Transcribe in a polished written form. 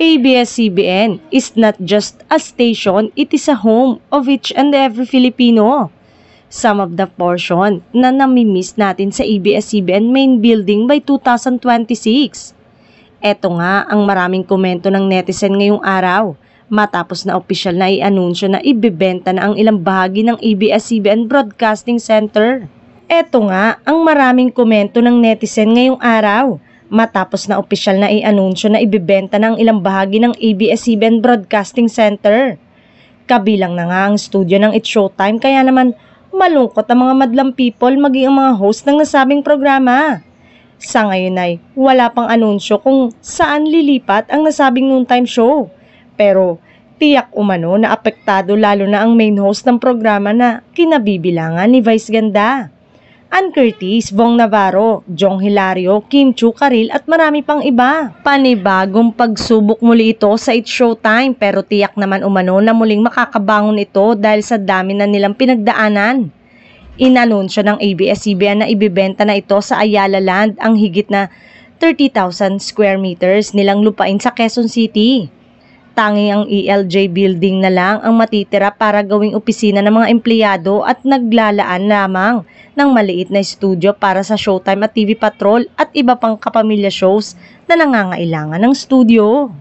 ABS-CBN is not just a station, it is a home of each and every Filipino. Some of the portion na namimiss natin sa ABS-CBN main building by 2026. Eto nga ang maraming komento ng netizen ngayong araw matapos na opisyal na i-anunsyo na ibebenta na ang ilang bahagi ng ABS-CBN Broadcasting Center. Eto nga ang maraming komento ng netizen ngayong araw matapos na opisyal na i-anunsyo na ibebenta ng ilang bahagi ng ABS-CBN Broadcasting Center. Kabilang na nga ang studio ng It's Showtime, kaya naman malungkot ang mga madlang people maging ang mga host ng nasabing programa. Sa ngayon ay wala pang anunsyo kung saan lilipat ang nasabing noontime show. Pero tiyak umano na apektado lalo na ang main host ng programa na kinabibilangan ni Vice Ganda, Ann Curtis, Bong Navarro, Jong Hilario, Kim Chu Karil at marami pang iba. Panibagong pagsubok muli ito sa It's Showtime pero tiyak naman umano na muling makakabangon ito dahil sa dami na nilang pinagdaanan. Inanunsyo ng ABS-CBN na ibibenta na ito sa Ayala Land ang higit na 30,000 square meters nilang lupain sa Quezon City. Tanging ang ELJ building na lang ang matitira para gawing opisina ng mga empleyado at naglalaan lamang ng maliit na studio para sa Showtime at TV Patrol at iba pang kapamilya shows na nangangailangan ng studio.